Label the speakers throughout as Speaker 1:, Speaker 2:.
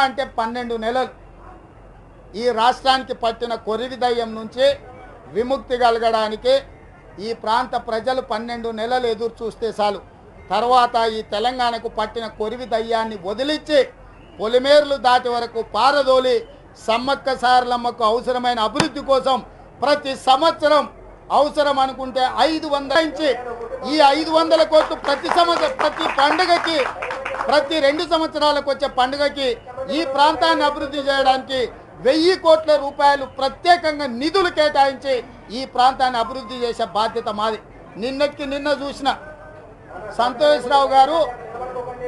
Speaker 1: అంటే 12 నెలలు ఈ రాష్ట్రానికి పట్టిన కొరివి దయ్యం నుంచి విముక్తి కలగడానికి ఈ ప్రాంత ప్రజలు 12 నెలలు ఎదురు చూస్తే చాలు. తర్వాత ఈ తెలంగాణకు పట్టిన కొరివి దయ్యాన్ని వదిలించి పొలిమేర్లు దాటి వరకు పారదోలి సమ్మక్క సారలమ్మకు అవసరమైన అభివృద్ధి కోసం ప్రతి సంవత్సరం అవసరం అనుకుంటే 500 నుంచి ఈ 500 కోట్లు ప్రతి సంవత్సరం ప్రతి పండుగకి ప్రతి 2 సంవత్సరాలకు వచ్చే పండుగకి ఈ ప్రాంతాన్ని అభివృద్ధి చేయడానికి 1000 కోట్ల రూపాయలు ప్రత్యేకంగా నిధులు కేటాయించి ఈ ప్రాంతాన్ని అభివృద్ధి చేసే బాధ్యత మాది. నిన్న చూసిన సంతోష్రావు గారు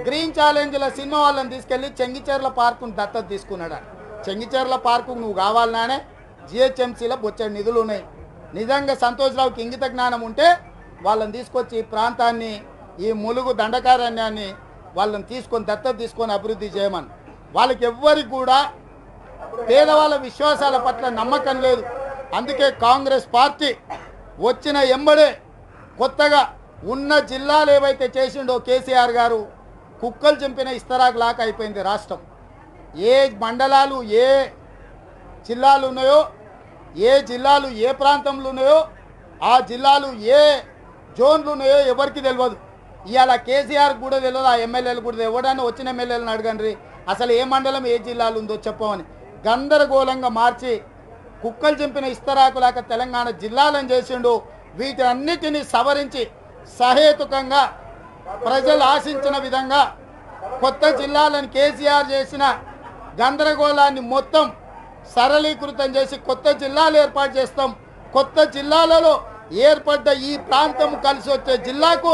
Speaker 1: గ్రీన్ ఛాలెంజ్ల సినిమా వాళ్ళని తీసుకెళ్లి చెంగిచెర్ల పార్కును దత్తత తీసుకున్నాడు. చెంగిచెర్ల పార్కు నువ్వు కావాలనే జిహెచ్ఎంసీలో బొచ్చడి నిధులు ఉన్నాయి. నిజంగా సంతోష్రావుకి ఇంగిత జ్ఞానం ఉంటే వాళ్ళని తీసుకొచ్చి ఈ ప్రాంతాన్ని ఈ ములుగు దండకారణ్యాన్ని వాళ్ళని తీసుకొని దత్తత తీసుకొని అభివృద్ధి చేయమని. వాళ్ళకి ఎవ్వరికి కూడా పేదవాళ్ళ విశ్వాసాల పట్ల నమ్మకం లేదు. అందుకే కాంగ్రెస్ పార్టీ వచ్చిన ఎంబడే కొత్తగా ఉన్న జిల్లాలు ఏవైతే చేసిండో కేసీఆర్ గారు కుక్కలు చింపిన ఇస్తరాకు లాక్ అయిపోయింది రాష్ట్రం. ఏ మండలాలు ఏ జిల్లాలు ఉన్నాయో ఏ జిల్లాలు ఏ ప్రాంతంలో ఉన్నాయో ఆ జిల్లాలు ఏ జోన్లు ఉన్నాయో ఎవరికి తెలియదు. ఇవాళ కేసీఆర్ కూడా తెలియదు, ఆ ఎమ్మెల్యేలు కూడా ఎవడన్నా వచ్చిన ఎమ్మెల్యేలను అడగండి అసలు ఏ మండలం ఏ జిల్లాలు ఉందో చెప్పమని. గందరగోళంగా మార్చి కుక్కలు చింపిన ఇస్తరాకులాక తెలంగాణ జిల్లాలను చేసిండు. వీటన్నిటిని సవరించి సహేతుకంగా ప్రజలు ఆశించిన విధంగా కొత్త జిల్లాలను కేసీఆర్ చేసిన గందరగోళాన్ని మొత్తం సరళీకృతం చేసి కొత్త జిల్లాలు ఏర్పాటు చేస్తాం. కొత్త జిల్లాలలో ఏర్పడ్డ ఈ ప్రాంతం కలిసి వచ్చే జిల్లాకు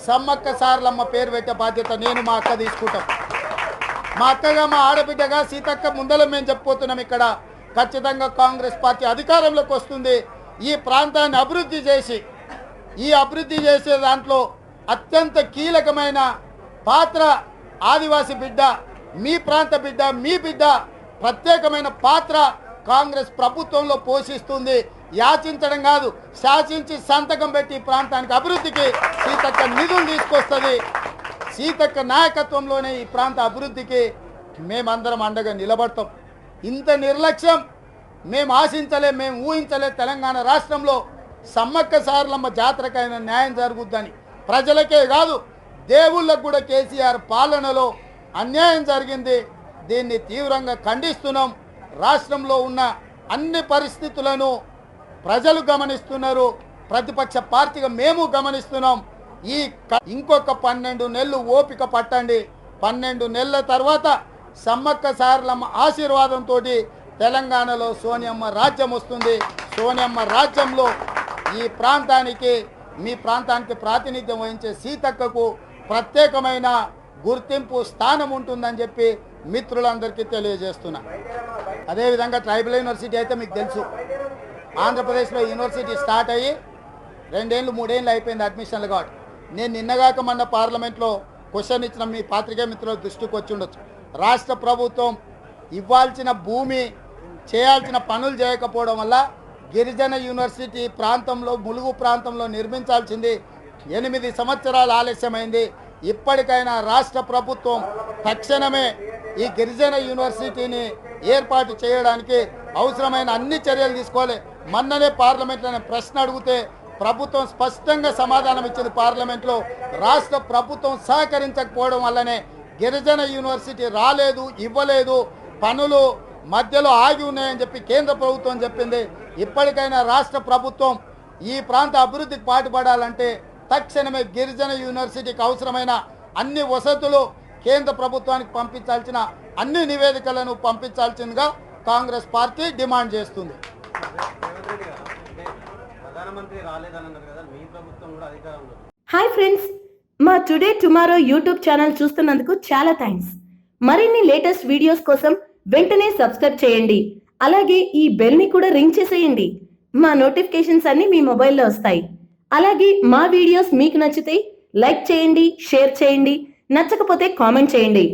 Speaker 1: సమ్మక్క సారలమ్మ పేరు పెట్టే బాధ్యత నేను మా అక్క తీసుకుంటాం. మా అక్కగా మా ఆడబిడ్డగా సీతక్క ముందల మేము చెప్పిపోతున్నాం. ఇక్కడ ఖచ్చితంగా కాంగ్రెస్ పార్టీ అధికారంలోకి వస్తుంది. ఈ ప్రాంతాన్ని అభివృద్ధి చేసి ఈ అభివృద్ధి చేసే దాంట్లో అత్యంత కీలకమైన పాత్ర ఆదివాసి బిడ్డ మీ ప్రాంత బిడ్డ మీ బిడ్డ ప్రత్యేకమైన పాత్ర కాంగ్రెస్ ప్రభుత్వంలో పోషిస్తుంది. యాచించడం కాదు, శాసించి సంతకం పెట్టి ఈ ప్రాంతానికి అభివృద్ధికి సీతక్క నిధులు తీసుకొస్తుంది. సీతక్క నాయకత్వంలోనే ఈ ప్రాంత అభివృద్ధికి మేమందరం అండగా నిలబడతాం. ఇంత నిర్లక్ష్యం మేము ఆశించలే, మేము ఊహించలే. తెలంగాణ రాష్ట్రంలో సమ్మక్క సారలమ్మ జాతరకైనా న్యాయం జరుగుద్దని ప్రజలకే కాదు దేవుళ్ళకు కూడా కేసీఆర్ పాలనలో అన్యాయం జరిగింది. దీన్ని తీవ్రంగా ఖండిస్తున్నాం. రాష్ట్రంలో ఉన్న అన్ని పరిస్థితులను ప్రజలు గమనిస్తున్నారు, ప్రతిపక్ష పార్టీగా మేము గమనిస్తున్నాం. ఇంకొక 12 నెలలు ఓపిక పట్టండి. 12 నెలల తర్వాత సమ్మక్క సారలమ్మ ఆశీర్వాదంతో తెలంగాణలో సోనియమ్మ రాజ్యం వస్తుంది. సోనియమ్మ రాజ్యంలో ఈ ప్రాంతానికి మీ ప్రాంతానికి ప్రాతినిధ్యం వహించే సీతక్కకు ప్రత్యేకమైన గుర్తింపు స్థానం ఉంటుందని చెప్పి మిత్రులందరికీ తెలియజేస్తున్నా. అదేవిధంగా ట్రైబల్ యూనివర్సిటీ అయితే మీకు తెలుసు, ఆంధ్రప్రదేశ్లో యూనివర్సిటీ స్టార్ట్ అయ్యి 2 ఏళ్ళు 3 ఏళ్ళు అయిపోయింది అడ్మిషన్లు. కాబట్టి నేను నిన్నగాక మొన్న పార్లమెంట్లో క్వశ్చన్ ఇచ్చిన మీ పాత్రికేయ మిత్రుల దృష్టికి వచ్చి ఉండొచ్చు. రాష్ట్ర ప్రభుత్వం ఇవ్వాల్సిన భూమి చేయాల్సిన పనులు చేయకపోవడం వల్ల గిరిజన యూనివర్సిటీ ప్రాంతంలో ములుగు ప్రాంతంలో నిర్మించాల్సింది 8 సంవత్సరాలు ఆలస్యమైంది. ఇప్పటికైనా రాష్ట్ర ప్రభుత్వం తక్షణమే ఈ గిరిజన యూనివర్సిటీని ఏర్పాటు చేయడానికి అవసరమైన అన్ని చర్యలు తీసుకోవాలి. మొన్ననే పార్లమెంట్లో ప్రశ్న అడిగితే ప్రభుత్వం స్పష్టంగా సమాధానం ఇచ్చింది పార్లమెంట్లో. రాష్ట్ర ప్రభుత్వం సహకరించకపోవడం వల్లనే గిరిజన యూనివర్సిటీ రాలేదు, ఇవ్వలేదు, పనులు మధ్యలో ఆగి ఉన్నాయని చెప్పి కేంద్ర ప్రభుత్వం చెప్పింది. ఇప్పటికైనా రాష్ట్ర ప్రభుత్వం ఈ ప్రాంత అభివృద్ధికి పాటుపడాలంటే తక్షణమే గిరిజన యూనివర్సిటీకి అవసరమైన అన్ని వసతులు కేంద్ర ప్రభుత్వానికి పంపించాల్సిన అన్ని నివేదికలను పంపించాల్సిందిగా కాంగ్రెస్ పార్టీ డిమాండ్ చేస్తుంది.
Speaker 2: హాయ్ ఫ్రెండ్స్, మా టుడే టుమారో యూట్యూబ్ ఛానల్ చూస్తున్నందుకు చాలా థ్యాంక్స్. మరిన్ని లేటెస్ట్ వీడియోస్ కోసం వెంటనే సబ్స్క్రైబ్ చేయండి. అలాగే ఈ బెల్ ని కూడా రింగ్ చేసేయండి. మా నోటిఫికేషన్స్ అన్ని మీ మొబైల్లో వస్తాయి. అలాగే మా వీడియోస్ మీకు నచ్చితే లైక్ చేయండి, షేర్ చేయండి, నచ్చకపోతే కామెంట్ చేయండి.